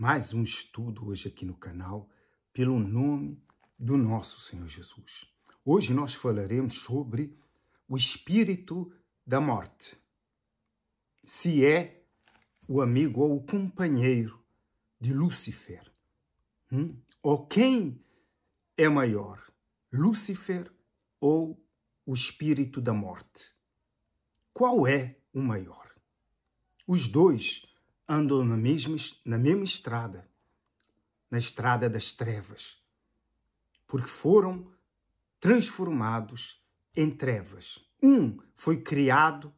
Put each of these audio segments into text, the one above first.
mais um estudo hoje aqui no canal, pelo nome do nosso Senhor Jesus. Hoje nós falaremos sobre o espírito da morte. Se é o amigo ou o companheiro de Lúcifer. Ou quem é maior, Lúcifer ou o espírito da morte? Qual é o maior? Os dois andam na mesma estrada, na estrada das trevas, porque foram transformados em trevas. Um foi criado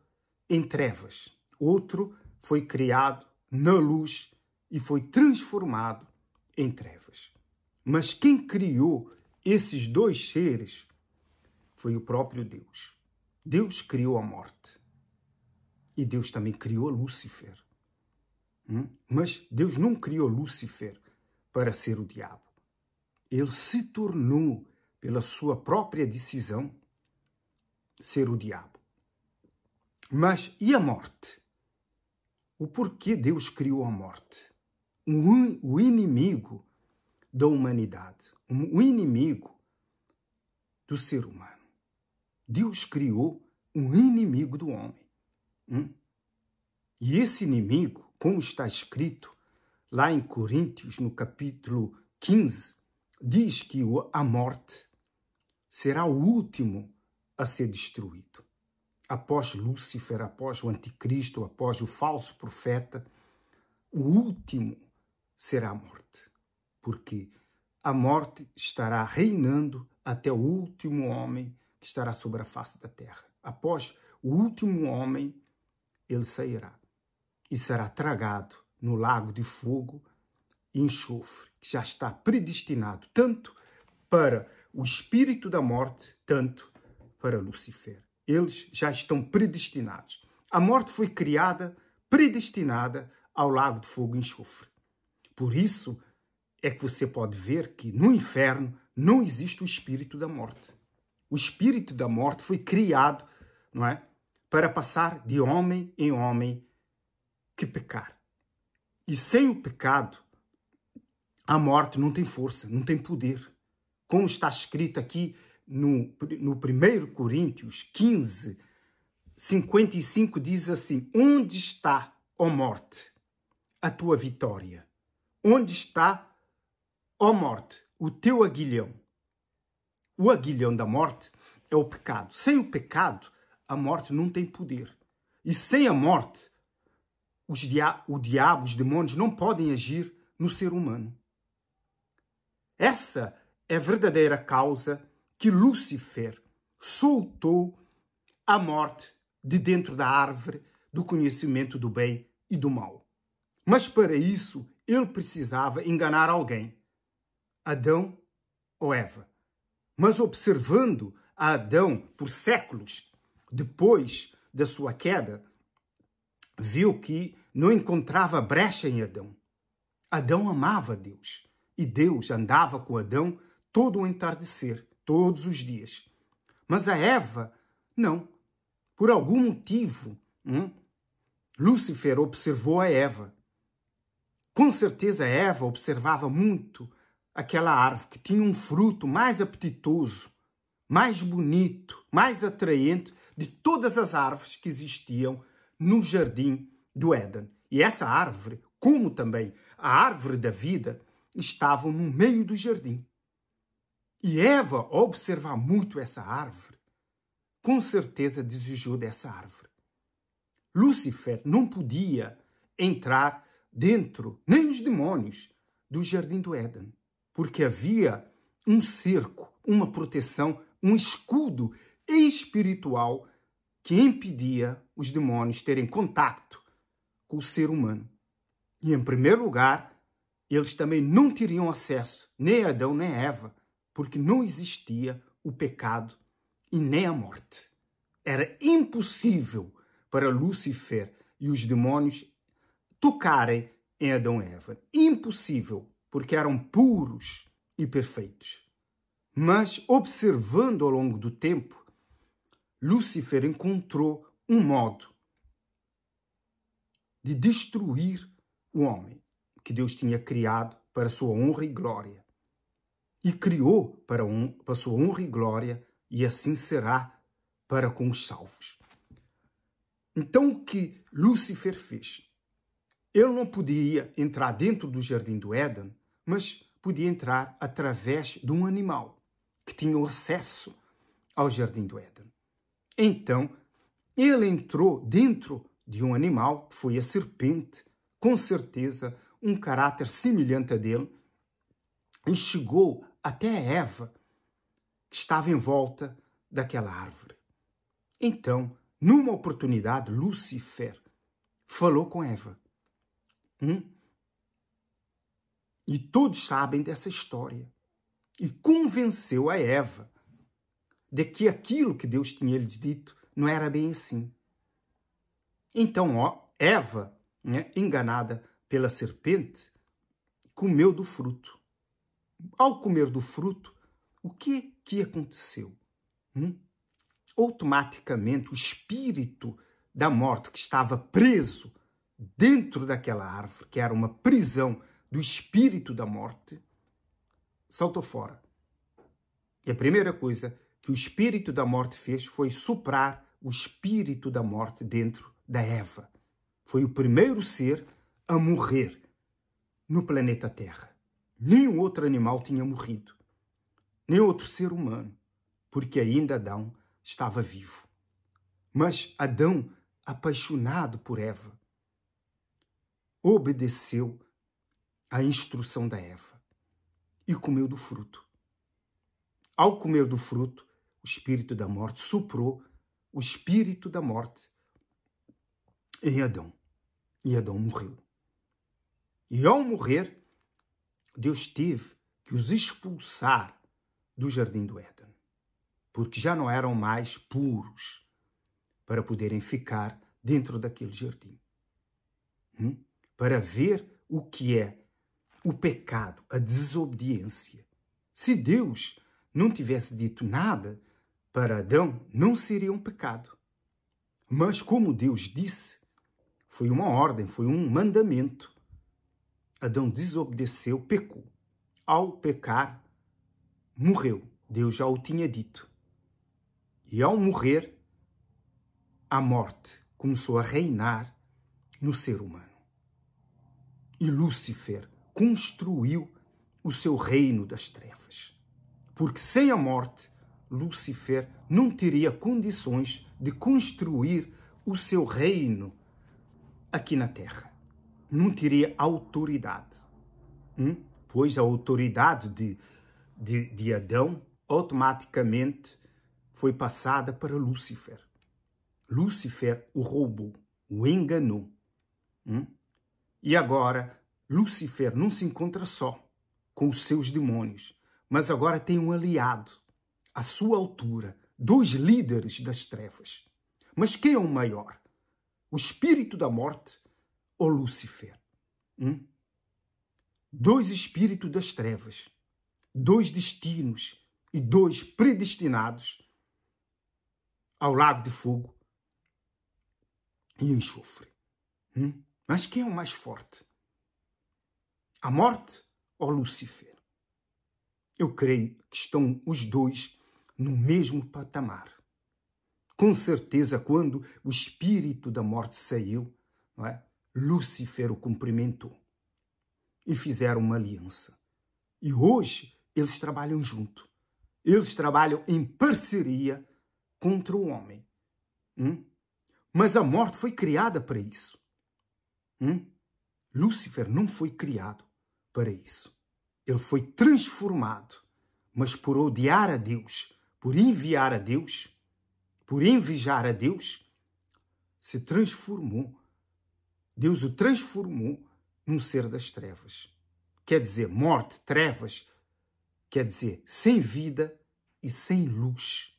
em trevas, outro foi criado na luz e foi transformado em trevas. Mas quem criou esses dois seres foi o próprio Deus. Deus criou a morte. E Deus também criou Lúcifer. Mas Deus não criou Lúcifer para ser o diabo. Ele se tornou, pela sua própria decisão, ser o diabo. Mas e a morte? O porquê Deus criou a morte? O inimigo da humanidade, o inimigo do ser humano. Deus criou um inimigo do homem. E esse inimigo, como está escrito lá em Coríntios, no capítulo 15, diz que a morte será o último a ser destruído. Após Lúcifer, após o anticristo, após o falso profeta, o último será a morte. Porque a morte estará reinando até o último homem que estará sobre a face da terra. Após o último homem, ele sairá e será tragado no lago de fogo e enxofre, que já está predestinado tanto para o espírito da morte, tanto para Lúcifer. Eles já estão predestinados. A morte foi criada, predestinada ao lago de fogo e enxofre. Por isso é que você pode ver que no inferno não existe o espírito da morte. O espírito da morte foi criado, não é, para passar de homem em homem que pecar. E sem o pecado, a morte não tem força, não tem poder. Como está escrito aqui no 1 Coríntios 15, 55, diz assim: onde está, ó morte, a tua vitória? Onde está, ó morte, o teu aguilhão? O aguilhão da morte é o pecado. Sem o pecado, a morte não tem poder. E sem a morte, o diabo, os demônios não podem agir no ser humano. Essa é a verdadeira causa que Lúcifer soltou a morte de dentro da árvore do conhecimento do bem e do mal. Mas para isso, ele precisava enganar alguém. Adão ou Eva. Mas observando a Adão por séculos depois da sua queda, viu que não encontrava brecha em Adão. Adão amava Deus e Deus andava com Adão todo o entardecer, todos os dias. Mas a Eva, não. Por algum motivo, Lúcifer observou a Eva. Com certeza Eva observava muito aquela árvore que tinha um fruto mais apetitoso, mais bonito, mais atraente de todas as árvores que existiam no jardim do Éden. E essa árvore, como também a árvore da vida, estavam no meio do jardim. E Eva, ao observar muito essa árvore, com certeza desejou dessa árvore. Lúcifer não podia entrar dentro, nem os demônios, do jardim do Éden, porque havia um cerco, uma proteção, um escudo espiritual que impedia os demônios terem contacto com o ser humano. E, em primeiro lugar, eles também não teriam acesso, nem a Adão nem a Eva, porque não existia o pecado e nem a morte. Era impossível para Lúcifer e os demônios tocarem em Adão e Eva. Impossível, porque eram puros e perfeitos. Mas, observando ao longo do tempo, Lúcifer encontrou um modo de destruir o homem. que Deus tinha criado para sua honra e glória. E criou para sua honra e glória, e assim será para com os salvos. Então, o que Lúcifer fez? Ele não podia entrar dentro do jardim do Éden, mas podia entrar através de um animal que tinha o acesso ao jardim do Éden. Então, ele entrou dentro de um animal, que foi a serpente, com certeza um caráter semelhante a dele, e chegou até a Eva, que estava em volta daquela árvore. Então, numa oportunidade, Lúcifer falou com Eva. E todos sabem dessa história. E convenceu a Eva de que aquilo que Deus tinha lhe dito não era bem assim. Então, Eva, enganada pela serpente, comeu do fruto. Ao comer do fruto, o que aconteceu? Automaticamente, o espírito da morte que estava preso dentro daquela árvore, que era uma prisão do espírito da morte, saltou fora. E a primeira coisa que o espírito da morte fez foi soprar o espírito da morte dentro da Eva. Foi o primeiro ser a morrer no planeta Terra. Nenhum outro animal tinha morrido, nem outro ser humano, porque ainda Adão estava vivo. Mas Adão, apaixonado por Eva, obedeceu à instrução da Eva e comeu do fruto. Ao comer do fruto, o espírito da morte soprou o espírito da morte em Adão. E Adão morreu. E ao morrer, Deus teve que os expulsar do jardim do Éden, porque já não eram mais puros para poderem ficar dentro daquele jardim. Para ver o que é o pecado, a desobediência. Se Deus não tivesse dito nada para Adão, não seria um pecado. Mas como Deus disse, foi uma ordem, foi um mandamento. Adão desobedeceu, pecou. Ao pecar, morreu. Deus já o tinha dito. E ao morrer, a morte começou a reinar no ser humano. E Lúcifer construiu o seu reino das trevas. Porque sem a morte, Lúcifer não teria condições de construir o seu reino aqui na Terra. Não teria autoridade. Pois a autoridade de Adão automaticamente foi passada para Lúcifer. Lúcifer o roubou, o enganou. E agora, Lúcifer não se encontra só com os seus demônios, mas agora tem um aliado, à sua altura, 2 líderes das trevas. Mas quem é o maior? O espírito da morte ou Lúcifer? 2 espíritos das trevas, 2 destinos e 2 predestinados ao lago de fogo e enxofre. Mas quem é o mais forte? A morte ou Lúcifer? Eu creio que estão os 2 no mesmo patamar. Com certeza, quando o espírito da morte saiu, não é? Lúcifer o cumprimentou e fizeram uma aliança. E hoje eles trabalham junto. Eles trabalham em parceria contra o homem. Mas a morte foi criada para isso. Lúcifer não foi criado para isso. Ele foi transformado, mas por odiar a Deus, por enviar a Deus, por invejar a Deus, se transformou. Deus o transformou num ser das trevas. Quer dizer, morte, trevas, quer dizer, sem vida e sem luz.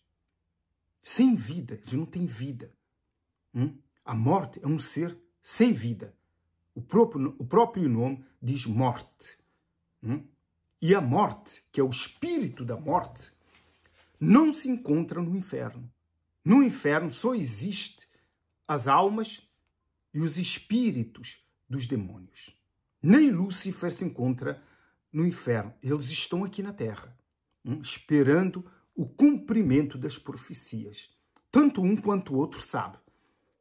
Sem vida, eles não têm vida. A morte é um ser sem vida. O próprio nome diz morte. E a morte, que é o espírito da morte, não se encontra no inferno. No inferno só existe as almas e os espíritos dos demônios. nem Lúcifer se encontra no inferno. Eles estão aqui na terra, esperando o cumprimento das profecias. Tanto um quanto o outro sabe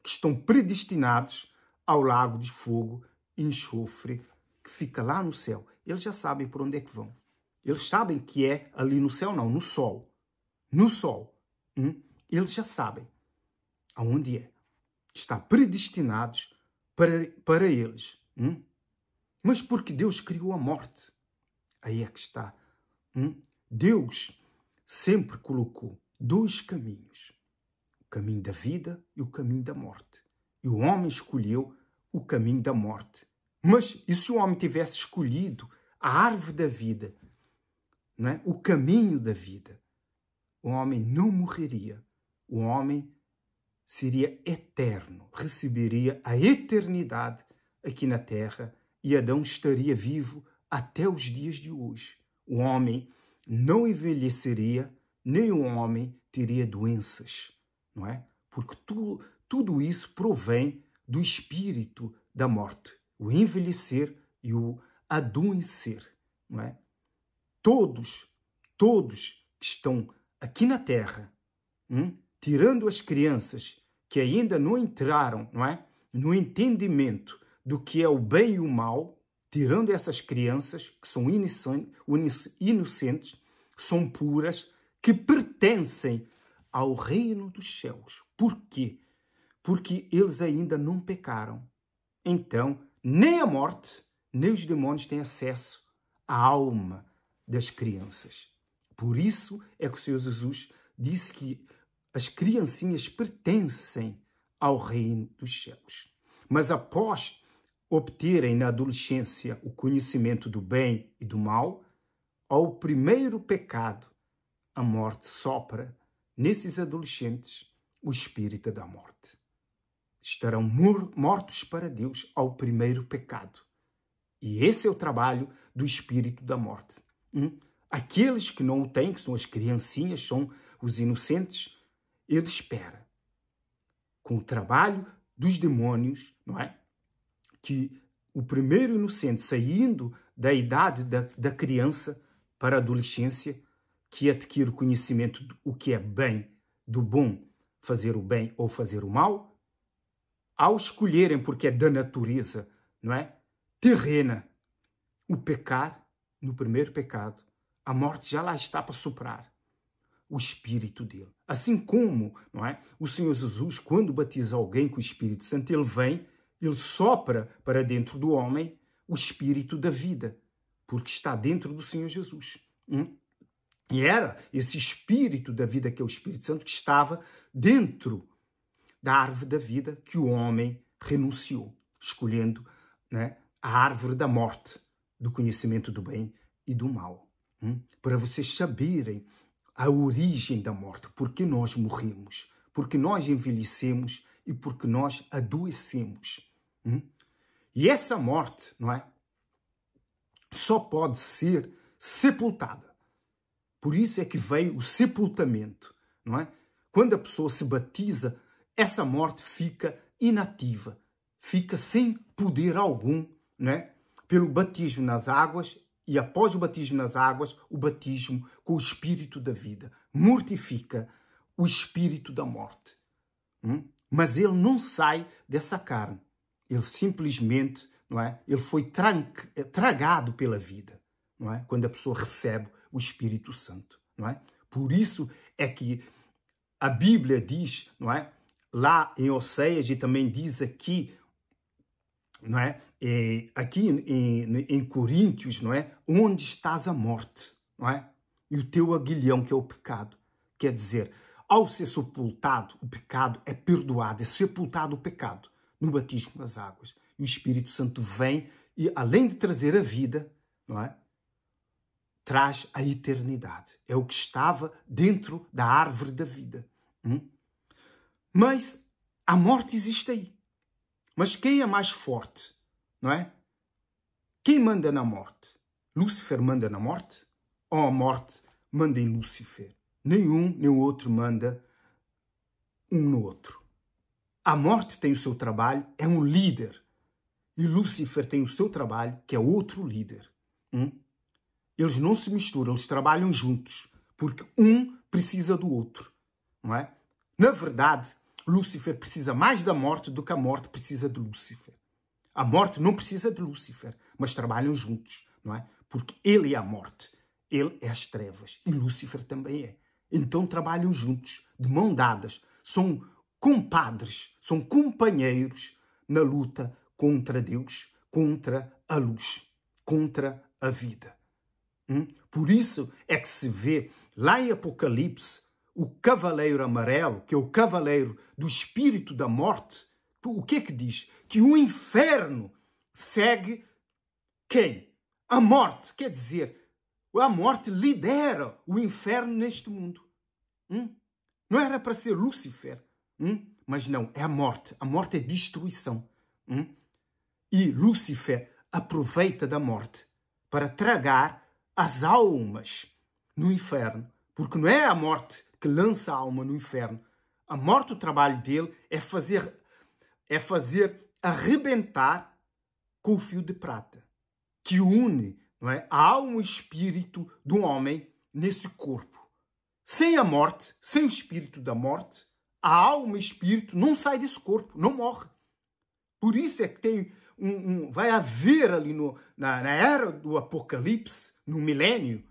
que estão predestinados ao lago de fogo e enxofre que fica lá no céu. Eles já sabem por onde é que vão. Eles sabem que é ali no céu, não, no sol. No sol. Eles já sabem aonde é. Está predestinados para eles. Mas porque Deus criou a morte. Aí é que está. Deus sempre colocou dois caminhos. O caminho da vida e o caminho da morte. E o homem escolheu o caminho da morte. Mas e se o homem tivesse escolhido a árvore da vida, não é? O caminho da vida? O homem não morreria. O homem seria eterno, receberia a eternidade aqui na terra e Adão estaria vivo até os dias de hoje. O homem não envelheceria, nem o homem teria doenças, não é? Porque tudo isso provém do espírito da morte, o envelhecer e o adoecer, não é? Todos que estão aqui na terra, tirando as crianças que ainda não entraram, não é, no entendimento do que é o bem e o mal, tirando essas crianças que são inocentes, são puras, que pertencem ao reino dos céus. Por quê? Porque eles ainda não pecaram. Então, nem a morte, nem os demônios têm acesso à alma das crianças. Por isso é que o Senhor Jesus disse que as criancinhas pertencem ao reino dos céus. Mas após obterem na adolescência o conhecimento do bem e do mal, ao primeiro pecado, a morte sopra nesses adolescentes o espírito da morte. Estarão mortos para Deus ao primeiro pecado. E esse é o trabalho do espírito da morte. Aqueles que não o têm, que são as criancinhas, são os inocentes, ele espera, com o trabalho dos demônios, não é? Que o primeiro inocente, saindo da idade da criança para a adolescência, que adquire o conhecimento do que é bem, do bom, fazer o bem ou fazer o mal, ao escolherem, porque é da natureza, não é? Terrena, o pecar, no primeiro pecado, a morte já lá está para soprar o espírito dele. Assim como, não é? O Senhor Jesus, quando batiza alguém com o Espírito Santo, ele vem, ele sopra para dentro do homem o espírito da vida, porque está dentro do Senhor Jesus. E era esse espírito da vida, que é o Espírito Santo, que estava dentro da árvore da vida que o homem renunciou, escolhendo, né, a árvore da morte, do conhecimento do bem e do mal. Para vocês saberem a origem da morte, porque nós morremos, porque nós envelhecemos e porque nós adoecemos. E essa morte, não é? Só pode ser sepultada. Por isso é que veio o sepultamento, não é? Quando a pessoa se batiza, essa morte fica inativa, fica sem poder algum, não é? Pelo batismo nas águas, e após o batismo nas águas, o batismo com o espírito da vida. Mortifica o espírito da morte. Mas ele não sai dessa carne. Ele simplesmente, não é? Ele foi tragado pela vida, não é? Quando a pessoa recebe o Espírito Santo, não é? Por isso é que a Bíblia diz, não é? Lá em Oséias, e também diz aqui, não é? Aqui em Coríntios, não é? Onde estás a morte, não é? E o teu aguilhão, que é o pecado. Quer dizer, ao ser sepultado, o pecado é perdoado, é sepultado o pecado no batismo das águas. E o Espírito Santo vem e, além de trazer a vida, não é? Traz a eternidade. É o que estava dentro da árvore da vida. Mas a morte existe aí. Mas quem é mais forte, não é? Quem manda na morte? Lúcifer manda na morte? Ou a morte manda em Lúcifer? Nenhum nem o outro manda um no outro. A morte tem o seu trabalho, é um líder. e Lúcifer tem o seu trabalho, que é outro líder. Eles não se misturam, eles trabalham juntos, porque um precisa do outro, não é? Na verdade, Lúcifer precisa mais da morte do que a morte precisa de Lúcifer. A morte não precisa de Lúcifer, mas trabalham juntos, não é? Porque ele é a morte, ele é as trevas e Lúcifer também é. Então trabalham juntos, de mão dadas, são compadres, são companheiros na luta contra Deus, contra a luz, contra a vida. Por isso é que se vê lá em Apocalipse o cavaleiro amarelo, que é o cavaleiro do espírito da morte. O que é que diz? Que o inferno segue quem? A morte. Quer dizer, a morte lidera o inferno neste mundo. Não era para ser Lúcifer, mas não, é a morte. A morte é destruição. E Lúcifer aproveita da morte para tragar as almas no inferno. Porque não é a morte que lança a alma no inferno. A morte, o trabalho dele é fazer arrebentar com o fio de prata, que une, não é, a alma e o espírito do homem nesse corpo. Sem a morte, sem o espírito da morte, a alma e o espírito não saem desse corpo, não morre. Por isso é que vai haver ali na era do Apocalipse, no milênio,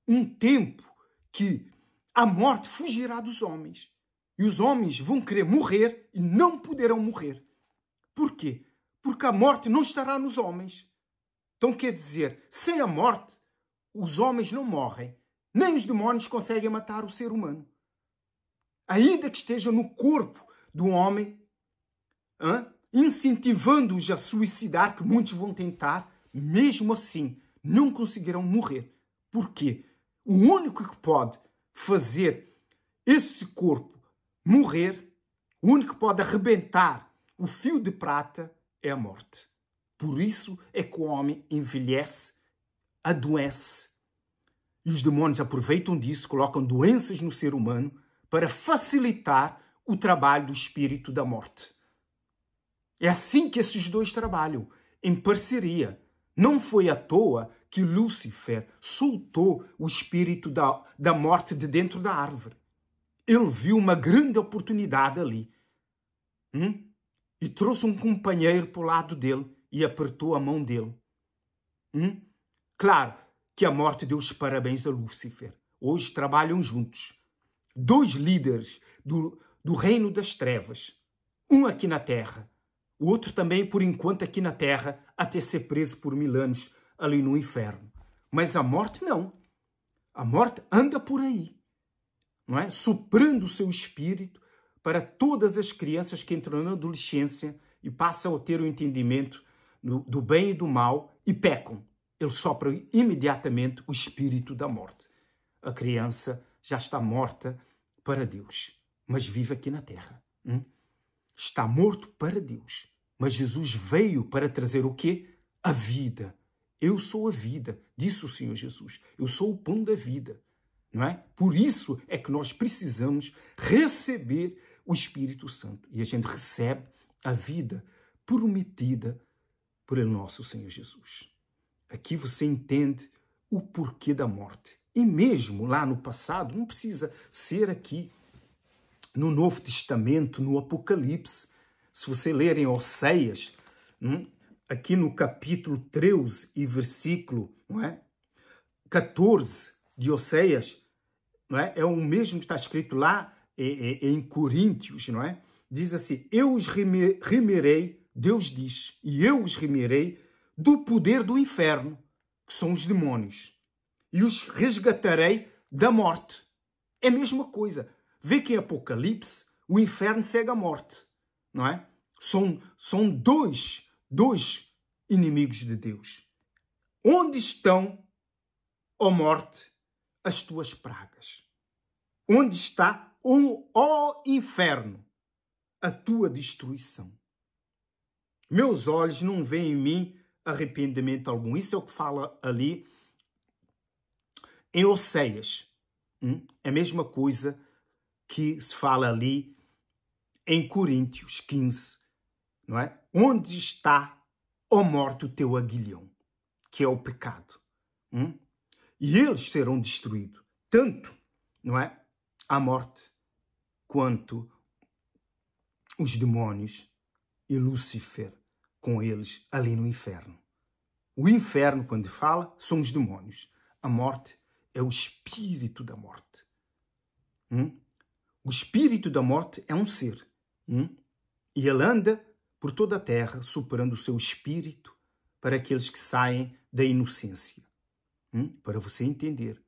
um tempo que a morte fugirá dos homens. E os homens vão querer morrer e não poderão morrer. Por quê? Porque a morte não estará nos homens. Então quer dizer, sem a morte, os homens não morrem. Nem os demónios conseguem matar o ser humano. Ainda que esteja no corpo do homem, incentivando-os a suicidar, que muitos vão tentar, mesmo assim, não conseguirão morrer. Por quê? O único que pode fazer esse corpo morrer, o único que pode arrebentar o fio de prata é a morte. Por isso é que o homem envelhece, adoece. E os demónios aproveitam disso, colocam doenças no ser humano para facilitar o trabalho do espírito da morte. É assim que esses dois trabalham, em parceria. Não foi à toa que Lúcifer soltou o espírito da morte de dentro da árvore. Ele viu uma grande oportunidade ali. E trouxe um companheiro para o lado dele e apertou a mão dele. Claro que a morte deu os parabéns a Lúcifer. Hoje trabalham juntos. Dois líderes do reino das trevas. Um aqui na Terra. O outro também, por enquanto, aqui na Terra, até ser preso por 1000 anos ali no inferno. Mas a morte não. A morte anda por aí, não é? Soprando o seu espírito para todas as crianças que entram na adolescência e passam a ter o entendimento do bem e do mal e pecam. Ele sopra imediatamente o espírito da morte. A criança já está morta para Deus, mas vive aqui na Terra. Está morto para Deus. Mas Jesus veio para trazer o quê? A vida. Eu sou a vida, disse o Senhor Jesus. Eu sou o pão da vida, não é? Por isso é que nós precisamos receber o Espírito Santo. E a gente recebe a vida prometida por nosso Senhor Jesus. Aqui você entende o porquê da morte. E mesmo lá no passado, não precisa ser aqui no Novo Testamento, no Apocalipse. Se você ler em Oseias, aqui no capítulo 13 e versículo 14 de Oseias, é o mesmo que está escrito lá em Coríntios, não é? Diz assim, eu os remirei, Deus diz, e eu os remirei do poder do inferno, que são os demônios, e os resgatarei da morte. É a mesma coisa. Vê que em Apocalipse o inferno segue a morte, não é? São dois inimigos de Deus. Onde estão, ó morte, as tuas pragas? Onde está, ó inferno, a tua destruição? Meus olhos não veem em mim arrependimento algum. Isso é o que fala ali em Oseias. É a mesma coisa que se fala ali em Coríntios 15, não é? Onde está ó morte, o teu aguilhão, que é o pecado. E eles serão destruídos, tanto, não é, a morte, quanto os demônios e Lúcifer com eles ali no inferno. O inferno, quando fala, são os demônios. A morte é o espírito da morte. O espírito da morte é um ser. E ele anda por toda a terra, superando o seu espírito para aqueles que saem da inocência. Para você entender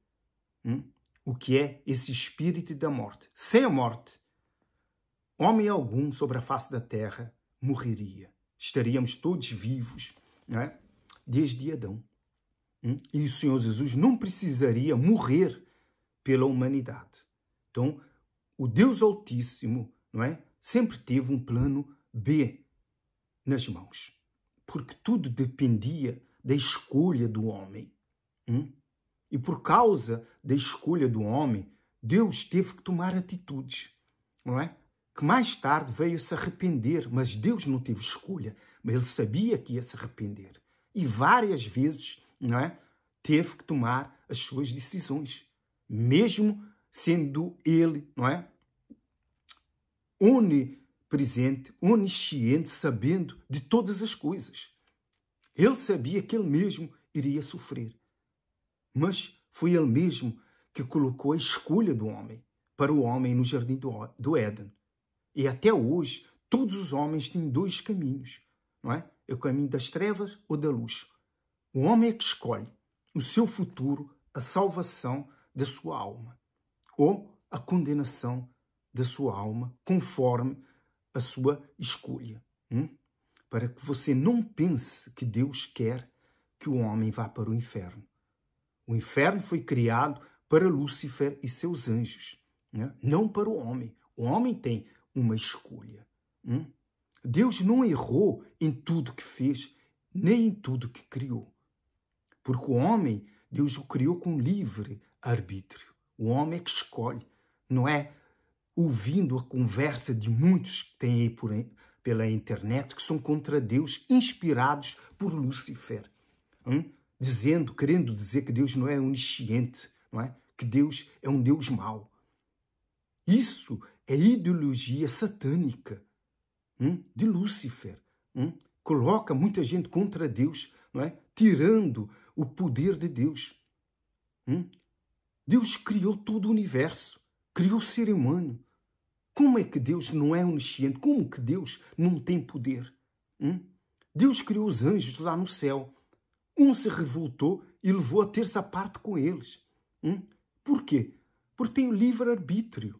o que é esse espírito da morte. Sem a morte, homem algum sobre a face da terra morreria. Estaríamos todos vivos, não é? Desde Adão. E o Senhor Jesus não precisaria morrer pela humanidade. Então, o Deus Altíssimo, não é, sempre teve um plano B nas mãos. Porque tudo dependia da escolha do homem. E por causa da escolha do homem, Deus teve que tomar atitudes, não é? Que mais tarde veio se arrepender, mas Deus não teve escolha, mas ele sabia que ia se arrepender. E várias vezes, não é, teve que tomar as suas decisões, mesmo sendo ele, não é, onipresente, onisciente, sabendo de todas as coisas. Ele sabia que ele mesmo iria sofrer. Mas foi ele mesmo que colocou a escolha do homem para o homem no jardim do Éden. E até hoje, todos os homens têm dois caminhos, não é? É o caminho das trevas ou da luz. O homem é que escolhe o seu futuro, a salvação da sua alma, ou a condenação da sua alma, conforme a sua escolha. Para que você não pense que Deus quer que o homem vá para o inferno. O inferno foi criado para Lúcifer e seus anjos, né? Não para o homem. O homem tem uma escolha. Deus não errou em tudo que fez, nem em tudo que criou. Porque o homem, Deus o criou com livre arbítrio. O homem é que escolhe. Não é ouvindo a conversa de muitos que têm aí pela internet que são contra Deus, inspirados por Lúcifer. Querendo dizer que Deus não é onisciente, não é? Que Deus é um Deus mau. Isso é ideologia satânica de Lúcifer. Coloca muita gente contra Deus, não é? Tirando o poder de Deus. Deus criou todo o universo, criou o ser humano. Como é que Deus não é onisciente? Como que Deus não tem poder? Deus criou os anjos lá no céu. Um se revoltou e levou a terça parte com eles. Por quê? Porque tem o livre-arbítrio.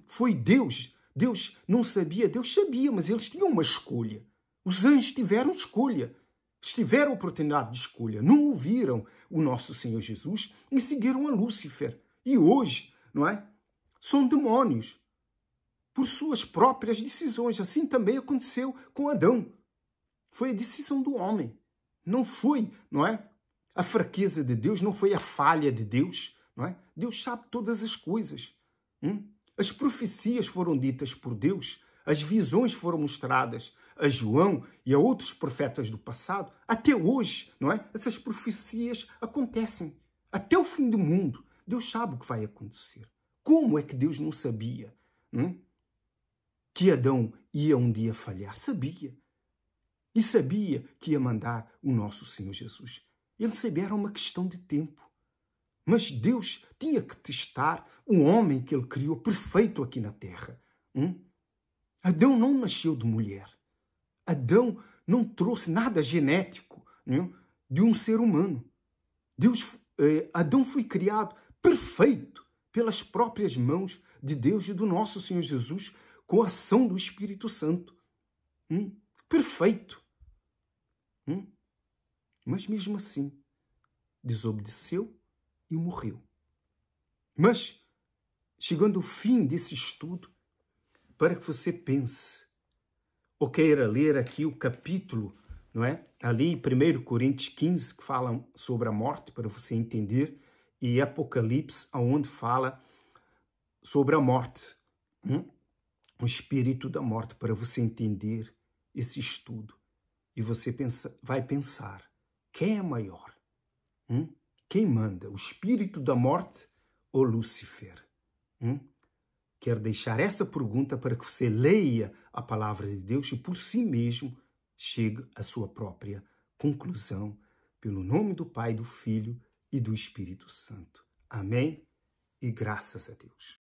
Foi Deus. Deus não sabia. Deus sabia, mas eles tinham uma escolha. Os anjos tiveram escolha. Eles tiveram a oportunidade de escolha. Não ouviram o nosso Senhor Jesus e seguiram a Lúcifer. E hoje, não é? São demônios. Por suas próprias decisões. Assim também aconteceu com Adão. Foi a decisão do homem. Não foi, não é? A fraqueza de Deus, não foi a falha de Deus, não é? Deus sabe todas as coisas. As profecias foram ditas por Deus, as visões foram mostradas a João e a outros profetas do passado. Até hoje, não é? Essas profecias acontecem. Até o fim do mundo, Deus sabe o que vai acontecer. Como é que Deus não sabia que Adão ia um dia falhar? Sabia. E sabia que ia mandar o nosso Senhor Jesus. Ele sabia, era uma questão de tempo. Mas Deus tinha que testar o homem que ele criou perfeito aqui na terra. Adão não nasceu de mulher. Adão não trouxe nada genético de um ser humano. Adão foi criado perfeito pelas próprias mãos de Deus e do nosso Senhor Jesus com a ação do Espírito Santo. Perfeito. Mas mesmo assim, desobedeceu e morreu. Mas, chegando ao fim desse estudo, para que você pense, ou queira ler aqui o capítulo, não é? Ali, 1 Coríntios 15, que fala sobre a morte, para você entender, e Apocalipse, onde fala sobre a morte. O espírito da morte, para você entender esse estudo. E você vai pensar, quem é maior? Quem manda? O espírito da morte ou Lúcifer? Quero deixar essa pergunta para que você leia a palavra de Deus e por si mesmo chegue à sua própria conclusão, pelo nome do Pai, do Filho e do Espírito Santo. Amém? E graças a Deus.